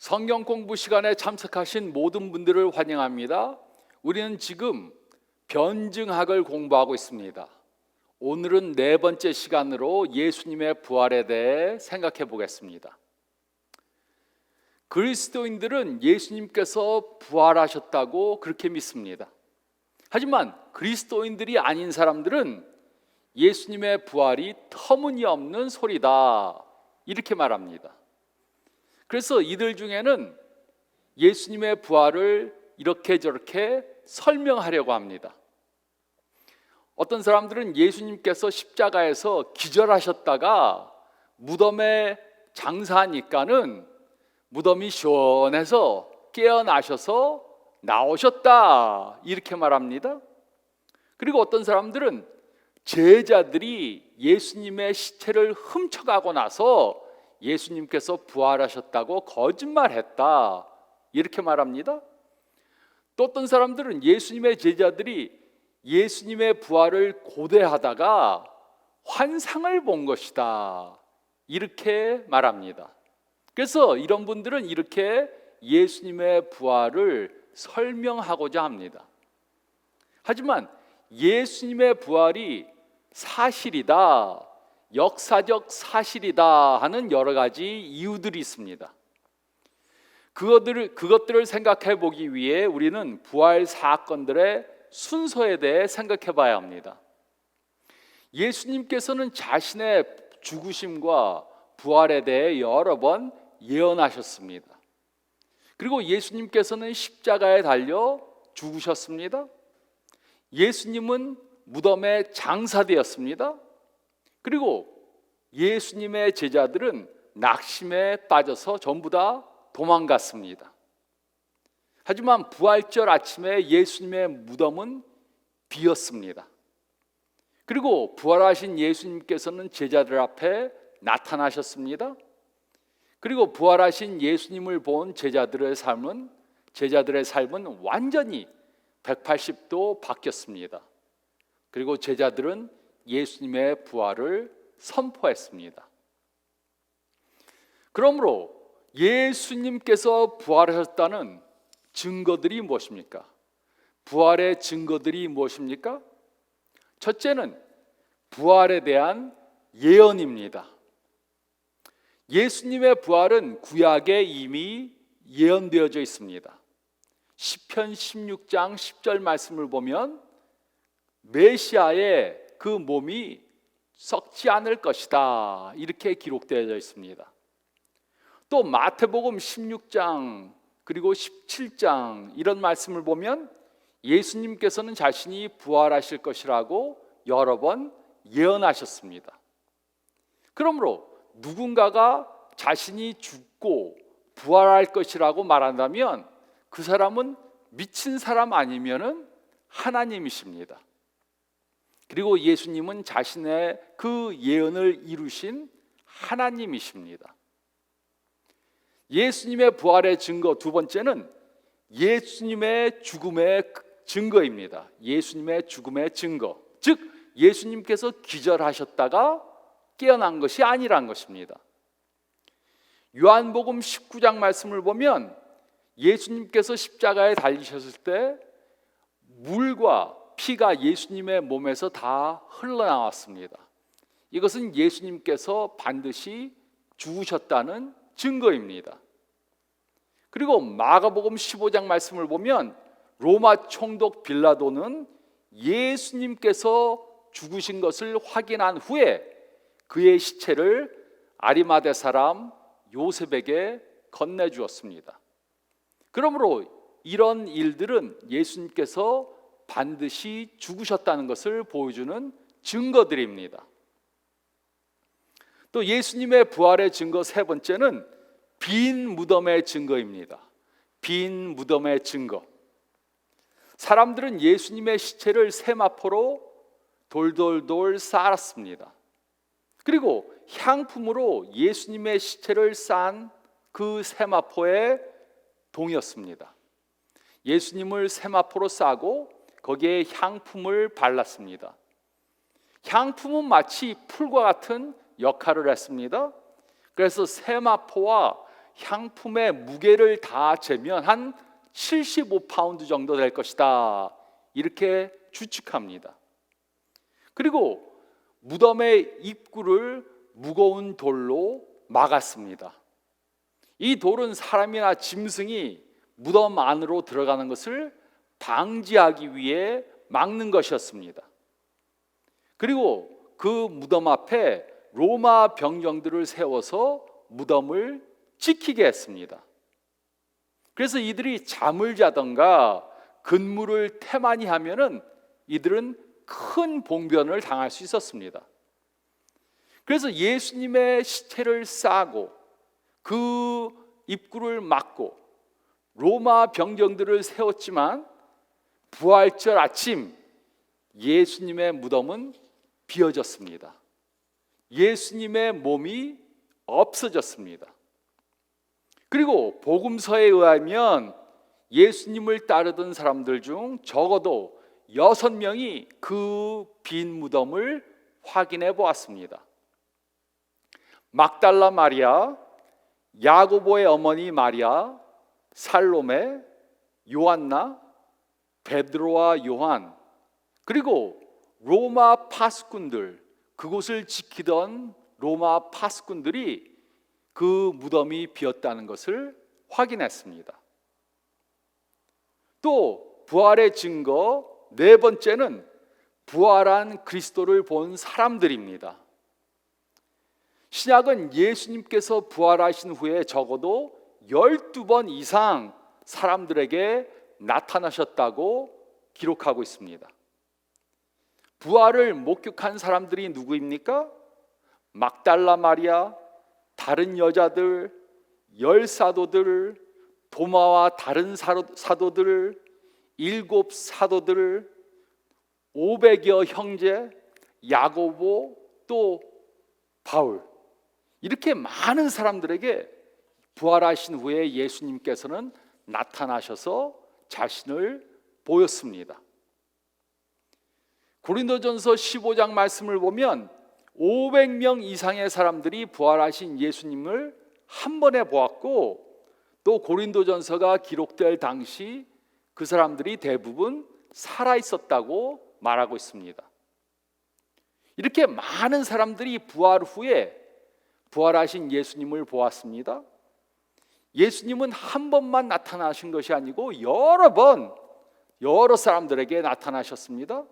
성경 공부 시간에 참석하신 모든 분들을 환영합니다. 우리는 지금 변증학을 공부하고 있습니다. 오늘은 네 번째 시간으로 예수님의 부활에 대해 생각해 보겠습니다. 그리스도인들은 예수님께서 부활하셨다고 그렇게 믿습니다. 하지만 그리스도인들이 아닌 사람들은 예수님의 부활이 터무니없는 소리다 이렇게 말합니다. 그래서 이들 중에는 예수님의 부활을 이렇게 저렇게 설명하려고 합니다. 어떤 사람들은 예수님께서 십자가에서 기절하셨다가 무덤에 장사하니까는 무덤이 시원해서 깨어나셔서 나오셨다 이렇게 말합니다. 그리고 어떤 사람들은 제자들이 예수님의 시체를 훔쳐가고 나서 예수님께서 부활하셨다고 거짓말했다 이렇게 말합니다. 또 어떤 사람들은 예수님의 제자들이 예수님의 부활을 고대하다가 환상을 본 것이다 이렇게 말합니다. 그래서 이런 분들은 이렇게 예수님의 부활을 설명하고자 합니다. 하지만 예수님의 부활이 사실이다, 역사적 사실이다 하는 여러 가지 이유들이 있습니다. 그것들을 생각해 보기 위해 우리는 부활 사건들의 순서에 대해 생각해 봐야 합니다. 예수님께서는 자신의 죽으심과 부활에 대해 여러 번 예언하셨습니다. 그리고 예수님께서는 십자가에 달려 죽으셨습니다. 예수님은 무덤에 장사되었습니다. 그리고 예수님의 제자들은 낙심에 빠져서 전부 다 도망갔습니다. 하지만 부활절 아침에 예수님의 무덤은 비었습니다. 그리고 부활하신 예수님께서는 제자들 앞에 나타나셨습니다. 그리고 부활하신 예수님을 본 제자들의 삶은 완전히 180도 바뀌었습니다. 그리고 제자들은 예수님의 부활을 선포했습니다. 그러므로 예수님께서 부활하셨다는 증거들이 무엇입니까? 부활의 증거들이 무엇입니까? 첫째는 부활에 대한 예언입니다. 예수님의 부활은 구약에 이미 예언되어져 있습니다. 시편 16장 10절 말씀을 보면 메시아의 그 몸이 썩지 않을 것이다 이렇게 기록되어져 있습니다. 또 마태복음 16장 그리고 17장 이런 말씀을 보면 예수님께서는 자신이 부활하실 것이라고 여러 번 예언하셨습니다. 그러므로 누군가가 자신이 죽고 부활할 것이라고 말한다면 그 사람은 미친 사람 아니면은 하나님이십니다. 그리고 예수님은 자신의 그 예언을 이루신 하나님이십니다. 예수님의 부활의 증거 두 번째는 예수님의 죽음의 증거입니다. 예수님의 죽음의 증거, 즉 예수님께서 기절하셨다가 깨어난 것이 아니란 것입니다. 요한복음 19장 말씀을 보면 예수님께서 십자가에 달리셨을 때 물과 피가 예수님의 몸에서 다 흘러나왔습니다. 이것은 예수님께서 반드시 죽으셨다는 증거입니다. 그리고 마가복음 15장 말씀을 보면 로마 총독 빌라도는 예수님께서 죽으신 것을 확인한 후에 그의 시체를 아리마대 사람 요셉에게 건네주었습니다. 그러므로 이런 일들은 예수님께서 반드시 죽으셨다는 것을 보여주는 증거들입니다. 또 예수님의 부활의 증거 세 번째는 빈 무덤의 증거입니다. 빈 무덤의 증거. 사람들은 예수님의 시체를 세마포로 돌돌돌 쌓았습니다. 그리고 향품으로 예수님의 시체를 싼 그 세마포에 동이었습니다. 예수님을 세마포로 싸고 거기에 향품을 발랐습니다. 향품은 마치 풀과 같은 역할을 했습니다. 그래서 세마포와 향품의 무게를 다 재면 한 75파운드 정도 될 것이다, 이렇게 추측합니다. 그리고 무덤의 입구를 무거운 돌로 막았습니다. 이 돌은 사람이나 짐승이 무덤 안으로 들어가는 것을 방지하기 위해 막는 것이었습니다. 그리고 그 무덤 앞에 로마 병정들을 세워서 무덤을 지키게 했습니다. 그래서 이들이 잠을 자던가 근무를 태만히 하면은 이들은 큰 봉변을 당할 수 있었습니다. 그래서 예수님의 시체를 싸고 그 입구를 막고 로마 병정들을 세웠지만 부활절 아침 예수님의 무덤은 비어졌습니다. 예수님의 몸이 없어졌습니다. 그리고 복음서에 의하면 예수님을 따르던 사람들 중 적어도 6명이 그 빈 무덤을 확인해 보았습니다. 막달라 마리아, 야고보의 어머니 마리아, 살로메, 요한나, 베드로와 요한, 그리고 로마 파수꾼들, 그곳을 지키던 로마 파수꾼들이 그 무덤이 비었다는 것을 확인했습니다. 또 부활의 증거 네 번째는 부활한 그리스도를 본 사람들입니다. 신약은 예수님께서 부활하신 후에 적어도 12번 이상 사람들에게 나타나셨다고 기록하고 있습니다. 부활을 목격한 사람들이 누구입니까? 막달라 마리아, 다른 여자들, 10사도들, 도마와 다른 사도들, 7 사도들, 500여 형제, 야고보, 또 바울, 이렇게 많은 사람들에게 부활하신 후에 예수님께서는 나타나셔서 자신을 보였습니다. 고린도전서 15장 말씀을 보면 500명 이상의 사람들이 부활하신 예수님을 한 번에 보았고, 또 고린도전서가 기록될 당시 그 사람들이 대부분 살아 있었다고 말하고 있습니다. 이렇게 많은 사람들이 부활 후에 부활하신 예수님을 보았습니다. 예수님은 한 번만 나타나신 것이 아니고 여러 번 여러 사람들에게 나타나셨습니다.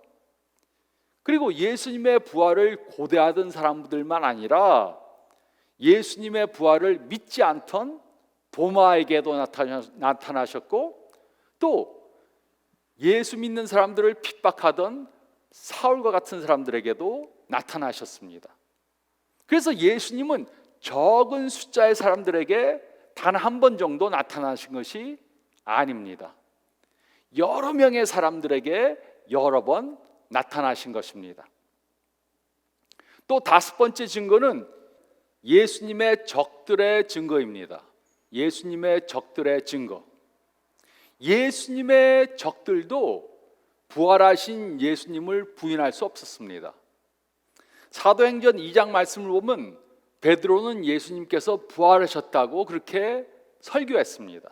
그리고 예수님의 부활을 고대하던 사람들만 아니라 예수님의 부활을 믿지 않던 도마에게도 나타나셨고, 또 예수 믿는 사람들을 핍박하던 사울과 같은 사람들에게도 나타나셨습니다. 그래서 예수님은 적은 숫자의 사람들에게 단 한 번 정도 나타나신 것이 아닙니다. 여러 명의 사람들에게 여러 번 나타나신 것입니다. 또 5번째 증거는 예수님의 적들의 증거입니다. 예수님의 적들의 증거. 예수님의 적들도 부활하신 예수님을 부인할 수 없었습니다. 사도행전 2장 말씀을 보면 베드로는 예수님께서 부활하셨다고 그렇게 설교했습니다.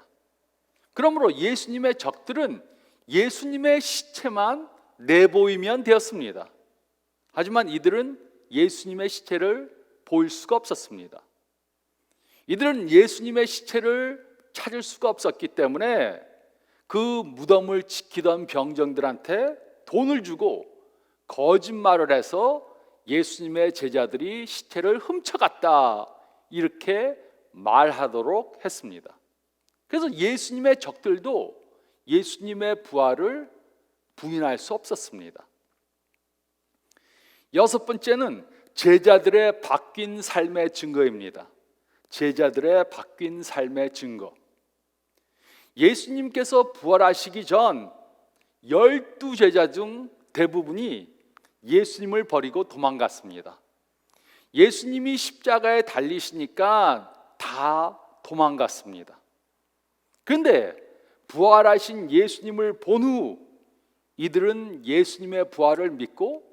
그러므로 예수님의 적들은 예수님의 시체만 내보이면 되었습니다. 하지만 이들은 예수님의 시체를 볼 수가 없었습니다. 이들은 예수님의 시체를 찾을 수가 없었기 때문에 그 무덤을 지키던 병정들한테 돈을 주고 거짓말을 해서 예수님의 제자들이 시체를 훔쳐갔다, 이렇게 말하도록 했습니다. 그래서 예수님의 적들도 예수님의 부활을 부인할 수 없었습니다. 6번째는 제자들의 바뀐 삶의 증거입니다. 제자들의 바뀐 삶의 증거. 예수님께서 부활하시기 전 12제자 중 대부분이 예수님을 버리고 도망갔습니다. 예수님이 십자가에 달리시니까 다 도망갔습니다. 그런데 부활하신 예수님을 본 후 이들은 예수님의 부활을 믿고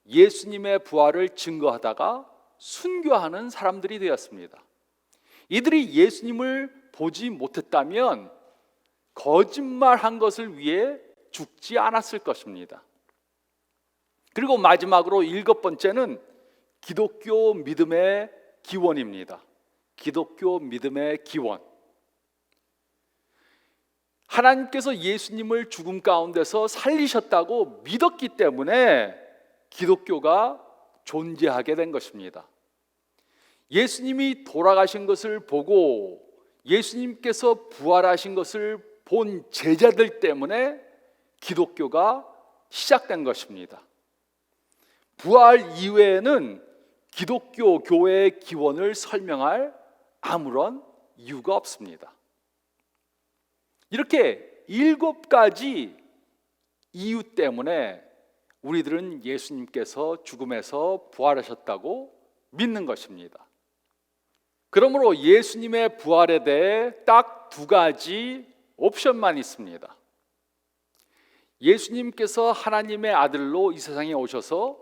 예수님의 부활을 증거하다가 순교하는 사람들이 되었습니다. 이들이 예수님을 보지 못했다면 거짓말한 것을 위해 죽지 않았을 것입니다. 그리고 마지막으로 7번째는 기독교 믿음의 기원입니다. 기독교 믿음의 기원. 하나님께서 예수님을 죽음 가운데서 살리셨다고 믿었기 때문에 기독교가 존재하게 된 것입니다. 예수님이 돌아가신 것을 보고 예수님께서 부활하신 것을 본 제자들 때문에 기독교가 시작된 것입니다. 부활 이외에는 기독교 교회의 기원을 설명할 아무런 이유가 없습니다. 이렇게 7가지 이유 때문에 우리들은 예수님께서 죽음에서 부활하셨다고 믿는 것입니다. 그러므로 예수님의 부활에 대해 딱 2가지 옵션만 있습니다. 예수님께서 하나님의 아들로 이 세상에 오셔서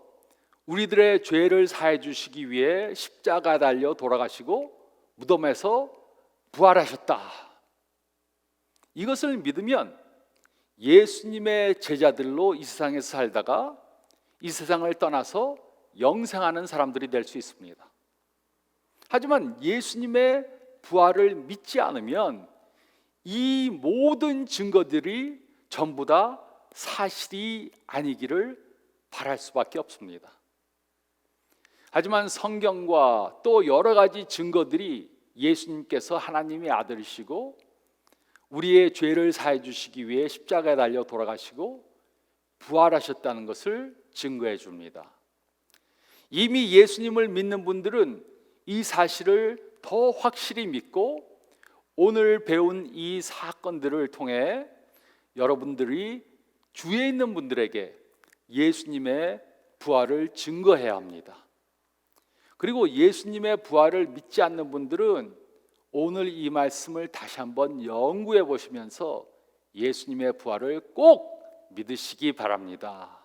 우리들의 죄를 사해 주시기 위해 십자가 달려 돌아가시고 무덤에서 부활하셨다. 이것을 믿으면 예수님의 제자들로 이 세상에서 살다가 이 세상을 떠나서 영생하는 사람들이 될 수 있습니다. 하지만 예수님의 부활을 믿지 않으면 이 모든 증거들이 전부 다 사실이 아니기를 바랄 수밖에 없습니다. 하지만 성경과 또 여러 가지 증거들이 예수님께서 하나님의 아들이시고 우리의 죄를 사해 주시기 위해 십자가에 달려 돌아가시고 부활하셨다는 것을 증거해 줍니다. 이미 예수님을 믿는 분들은 이 사실을 더 확실히 믿고 오늘 배운 이 사건들을 통해 여러분들이 주위에 있는 분들에게 예수님의 부활을 증거해야 합니다. 그리고 예수님의 부활을 믿지 않는 분들은 오늘 이 말씀을 다시 한번 연구해 보시면서 예수님의 부활을 꼭 믿으시기 바랍니다.